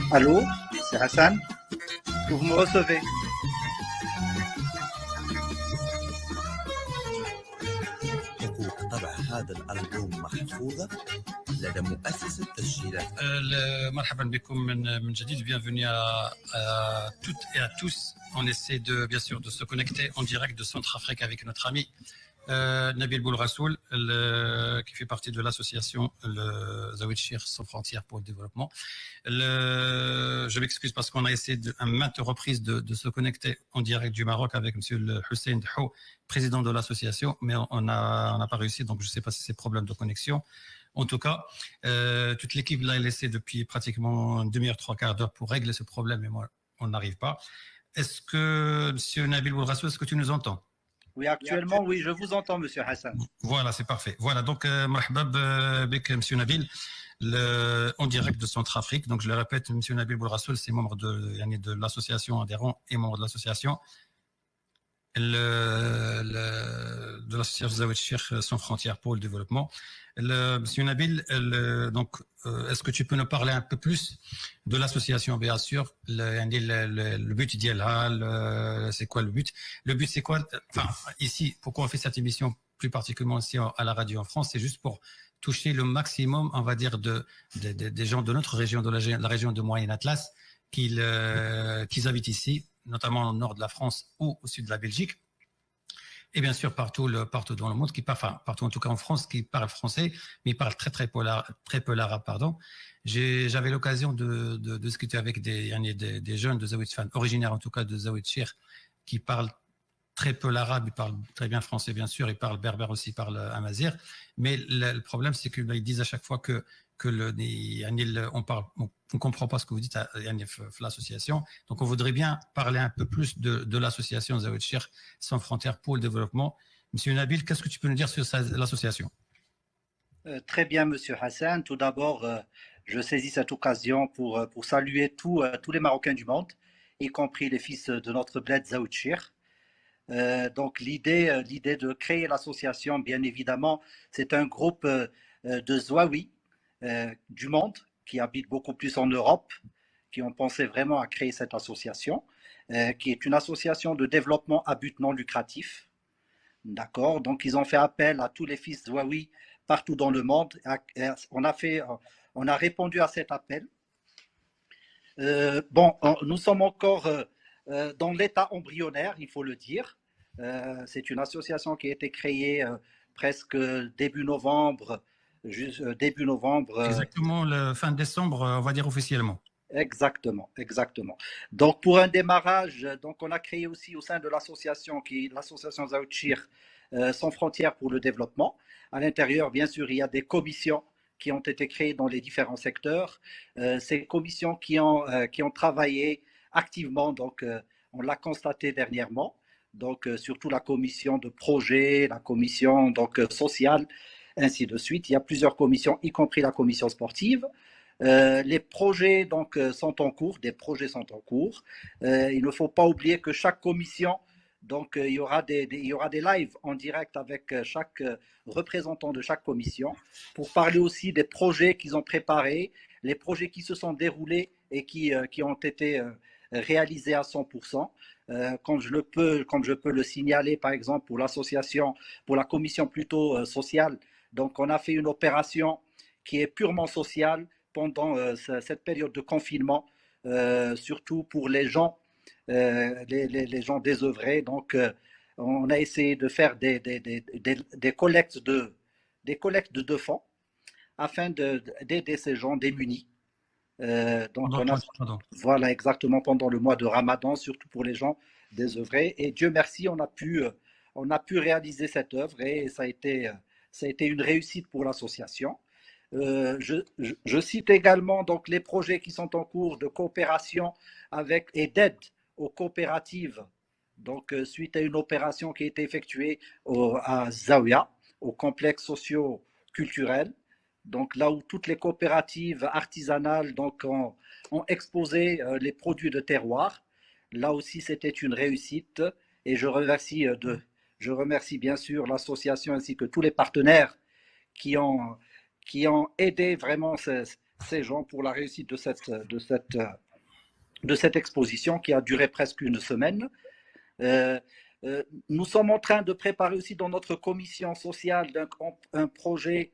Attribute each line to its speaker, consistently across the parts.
Speaker 1: Allô, c'est Hassan. Vous me recevez?
Speaker 2: حقوق طبع هذا الألبوم محفوظة لدى مؤسسة تسجيلات.
Speaker 3: مرحبا بكم من جديد. Bienvenue à toutes et à tous. On essaie bien sûr de se connecter en direct de Centrafrique avec notre ami Nabil Boulrassoul, qui fait partie de l'association Zaouid Chir sans frontières pour le développement. Je m'excuse parce qu'on a essayé à maintes reprises de se connecter en direct du Maroc avec M. Hussein Dhou, président de l'association, mais on n'a pas réussi, donc je ne sais pas si c'est problème de connexion. En tout cas, toute l'équipe l'a laissé depuis pratiquement une demi-heure, trois quarts d'heure pour régler ce problème, et moi, on n'arrive pas. Est-ce que, M. Nabil Boulrassoul, est-ce que tu nous entends?
Speaker 1: Oui, actuellement, oui, je vous entends, Monsieur Hassan.
Speaker 3: Voilà, c'est parfait. Voilà, donc, marhaba bik, M. Nabil, en direct de Centrafrique. Donc, je le répète, M. Nabil Boulrassoul, c'est membre de l'association adhérent et membre de l'association de l'association Zaouid Chir sans frontières pour le développement. Monsieur Nabil, donc, est-ce que tu peux nous parler un peu plus de l'association, bien sûr, le but d'IELA, c'est quoi le but? Le but, c'est quoi? Enfin, ici, pourquoi on fait cette émission, plus particulièrement ici à la radio en France, c'est juste pour toucher le maximum, on va dire, des gens de notre région, de la région de Moyen Atlas, qui habitent ici, notamment au nord de la France ou au sud de la Belgique, et bien sûr partout dans le monde, partout en tout cas en France, qui parlent français, mais ils parlent très peu l'arabe, pardon. J'avais l'occasion de discuter avec des jeunes de Zaouid Fan, originaires en tout cas de Zaouid Chir, qui parlent très peu l'arabe, ils parlent très bien français bien sûr, ils parlent berbère aussi, ils parlent amazigh, mais le problème c'est qu'ils disent à chaque fois que on ne comprend pas ce que vous dites à l'association. Donc, on voudrait bien parler un peu plus de l'association Zaouid Chir sans frontières pour le développement. Monsieur Nabil, qu'est-ce que tu peux nous dire sur l'association?
Speaker 1: Très bien, Monsieur Hassan. Tout d'abord, je saisis cette occasion pour saluer tous les Marocains du monde, y compris les fils de notre bled Zaouid Chir. Donc, l'idée de créer l'association, bien évidemment, c'est un groupe de Zouaouis du monde qui habitent beaucoup plus en Europe, qui ont pensé vraiment à créer cette association, qui est une association de développement à but non lucratif. D'accord. Donc, ils ont fait appel à tous les fils Zouaouis partout dans le monde. On a répondu à cet appel. Nous sommes encore dans l'état embryonnaire, il faut le dire. C'est une association qui a été créée presque début novembre.
Speaker 3: Exactement, fin décembre, on va dire officiellement.
Speaker 1: Exactement. Donc, pour un démarrage, donc on a créé aussi au sein de l'association, qui est l'association Zaouid Chir sans frontières pour le développement. À l'intérieur, bien sûr, il y a des commissions qui ont été créées dans les différents secteurs. Ces commissions qui ont travaillé activement, donc on l'a constaté dernièrement. Donc, surtout la commission de projet, la commission sociale, ainsi de suite. Il y a plusieurs commissions, y compris la commission sportive. Les projets sont en cours, des projets sont en cours. Il ne faut pas oublier que chaque commission, il y aura des lives en direct avec chaque représentant de chaque commission pour parler aussi des projets qu'ils ont préparés, les projets qui se sont déroulés et qui ont été réalisés à 100%. Comme je peux le signaler, par exemple, pour la commission plutôt sociale. Donc, on a fait une opération qui est purement sociale pendant cette période de confinement, surtout pour les gens désœuvrés. Donc, on a essayé de faire des collectes de fonds afin d'aider ces gens démunis. Voilà, exactement, pendant le mois de Ramadan, surtout pour les gens désœuvrés. Et Dieu merci, on a pu réaliser cette œuvre et ça a été une réussite pour l'association. Je cite également donc les projets qui sont en cours de coopération et d'aide aux coopératives. Donc, suite à une opération qui a été effectuée à Zaouia, au complexe socio-culturel. Donc, là où toutes les coopératives artisanales ont exposé les produits de terroir. Là aussi, c'était une réussite et je remercie bien sûr l'association ainsi que tous les partenaires qui ont aidé vraiment ces gens pour la réussite de cette exposition qui a duré presque une semaine. Nous sommes en train de préparer aussi dans notre commission sociale un projet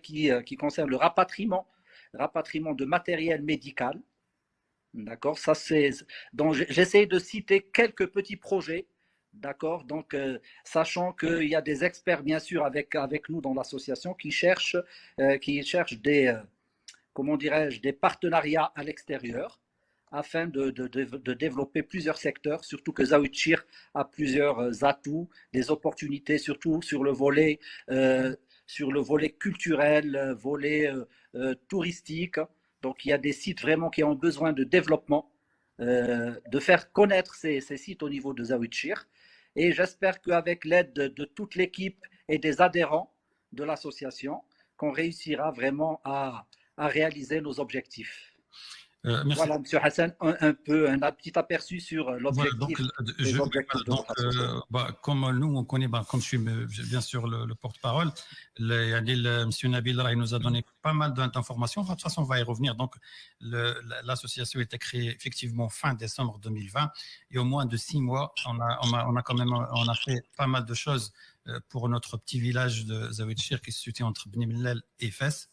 Speaker 1: qui concerne le rapatriement de matériel médical. D'accord, ça c'est. Donc j'essaie de citer quelques petits projets. D'accord, donc sachant qu'il y a des experts bien sûr avec nous dans l'association qui cherchent des comment dirais-je des partenariats à l'extérieur afin de développer plusieurs secteurs, surtout que Zawichir a plusieurs atouts, des opportunités, surtout sur le volet culturel, volet touristique. Donc il y a des sites vraiment qui ont besoin de développement, de faire connaître ces sites au niveau de Zawichir. Et j'espère qu'avec l'aide de toute l'équipe et des adhérents de l'association, qu'on réussira vraiment à réaliser nos objectifs.
Speaker 3: Merci.
Speaker 1: Voilà, M. Hassan, un petit aperçu sur l'objectif.
Speaker 3: Comme nous, on connaît, comme je suis bien sûr le porte-parole, M. Nabil Rai nous a donné pas mal d'informations. De toute façon, on va y revenir. Donc, l'association a été créée effectivement fin décembre 2020 et au moins de 6 mois, on a fait pas mal de choses pour notre petit village de Zawichir qui se situe entre Bni Mellal et Fès,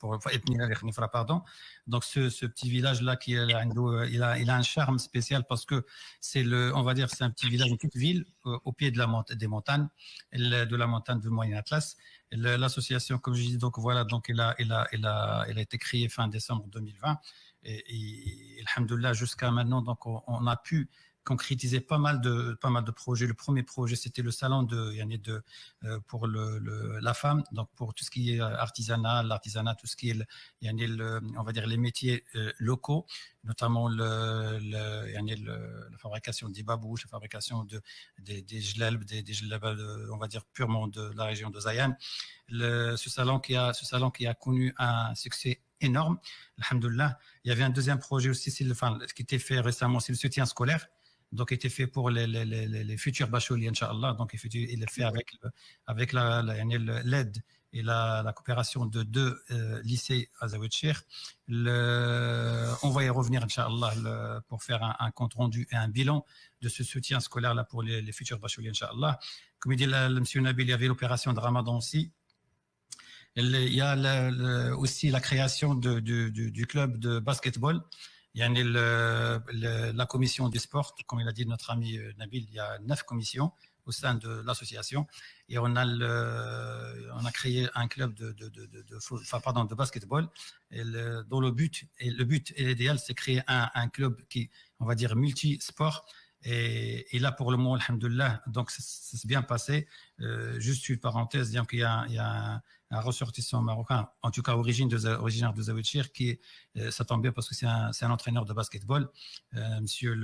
Speaker 3: pardon. Donc ce petit village là il a un charme spécial parce que c'est on va dire c'est un petit village, une petite ville au pied de des montagnes, de la montagne du Moyen Atlas. L'association, comme je dis, donc voilà, donc elle a été créée fin décembre 2020 et alhamdoulilah jusqu'à maintenant, donc on a pu concrétiser pas mal de projets. Le premier projet, c'était le salon pour la femme, donc pour tout ce qui est l'artisanat, tout ce qui est on va dire les métiers locaux, notamment la fabrication des babouches, la fabrication des jlelb, on va dire purement de la région de Zayan. Ce salon qui a connu un succès énorme, alhamdoulilah. Il y avait un deuxième projet aussi, qui était fait récemment, c'est le soutien scolaire. Donc, il était fait pour les futurs bacheliers, Inch'Allah. Donc, il est fait avec l'aide et la coopération de 2 lycées à Zawichir. On va y revenir, Inch'Allah, pour faire un compte rendu et un bilan de ce soutien scolaire-là pour les futurs bacheliers, Inch'Allah. Comme il dit M. Nabil, il y avait l'opération de Ramadan aussi. Il y a aussi la création du club de basketball. Il y a la commission des sports, comme il a dit notre ami Nabil, il y a 9 commissions au sein de l'association et on a créé un club de basketball dont le but et l'idéal c'est créer un club qui, on va dire, multi-sport. Et là, pour le moment, alhamdoulilah, donc ça s'est bien passé. Juste une parenthèse, disons qu'il y a un ressortissant marocain, en tout cas originaire de Zawichir, qui ça tombe bien parce que c'est un entraîneur de basketball, monsieur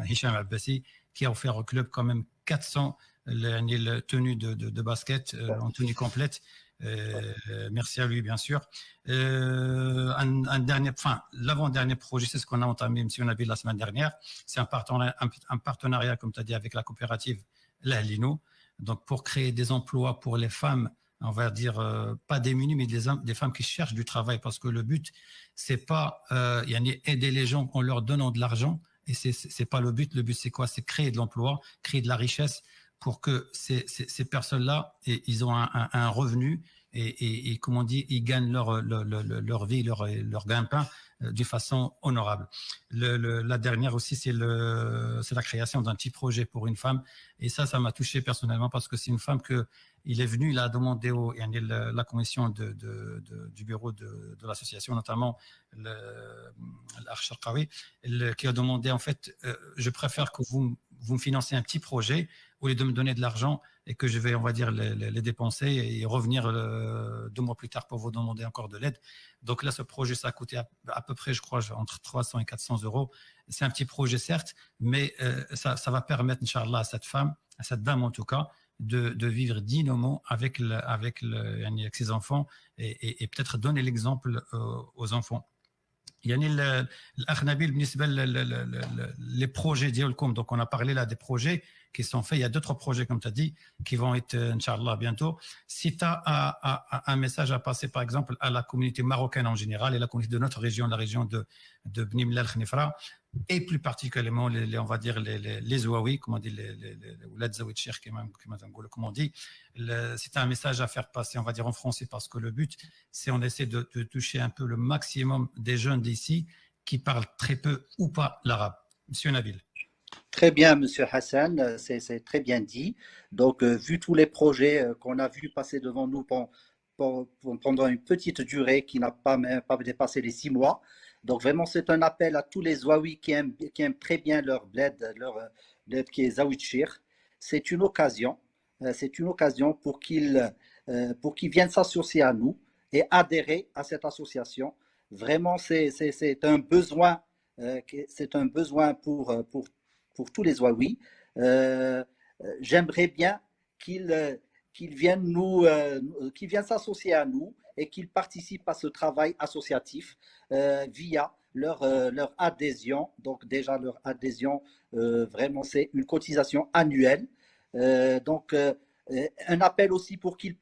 Speaker 3: Hicham Abbasi, qui a offert au club quand même 400 tenues de basket en tenue complète. Merci à lui, bien sûr. L'avant-dernier projet, c'est ce qu'on a entamé, M. Nabil, la semaine dernière. C'est un partenariat, comme tu as dit, avec la coopérative L'Ahlino. Donc, pour créer des emplois pour les femmes, on va dire, pas démunies, mais des femmes qui cherchent du travail. Parce que le but, c'est pas aider les gens en leur donnant de l'argent. Et c'est pas le but. Le but, c'est quoi? C'est créer de l'emploi, créer de la richesse pour que ces personnes-là, ils ont un revenu et comme on dit, ils gagnent leur vie, leur gagne-pain de façon honorable. La dernière aussi, c'est la création d'un petit projet pour une femme. Et ça m'a touché personnellement parce que c'est une femme il est venu, il a demandé la commission du bureau de l'association, notamment l'Archarqawi, qui a demandé en fait, je préfère que vous me financez un petit projet au lieu de me donner de l'argent et que je vais, on va dire, les dépenser et revenir 2 mois plus tard pour vous demander encore de l'aide. Donc là, ce projet, ça a coûté à peu près, je crois, entre 300 et 400 euros. C'est un petit projet, certes, mais ça va permettre, Inch'Allah, à cette femme, à cette dame en tout cas, de vivre dignement avec ses enfants et peut-être donner l'exemple aux enfants. يعني الأخ نبيل بالنسبة les projets ديالكم, donc on a parlé là des projets qui sont faits, il y a d'autres projets comme tu as dit qui vont être Inch'Allah bientôt. Si tu as un message à passer par exemple à la communauté marocaine en général et la communauté de notre région, la région de Bni Mellal Khnifra, et plus particulièrement on va dire les Zouaouis, comme on dit les Oulad Zaouid Cheikh, comme on dit, c'est un message à faire passer, on va dire en français, parce que le but c'est on essaie de toucher un peu le maximum des jeunes d'ici qui parlent très peu ou pas l'arabe. Monsieur Nabil.
Speaker 1: Très bien, Monsieur Hassan, c'est très bien dit. Donc, vu tous les projets qu'on a vus passer devant nous pendant une petite durée qui n'a pas dépassé les 6 mois, donc vraiment c'est un appel à tous les Zouaouis qui aiment très bien leur bled qui est Zaouid Chir. C'est une occasion pour qu'ils viennent s'associer à nous et adhérer à cette association. Vraiment, c'est un besoin pour tous les Zouaouis. J'aimerais bien qu'ils viennent s'associer à nous et qu'ils participent à ce travail associatif via leur adhésion. Donc déjà leur adhésion, vraiment c'est une cotisation annuelle. Donc un appel aussi pour qu'ils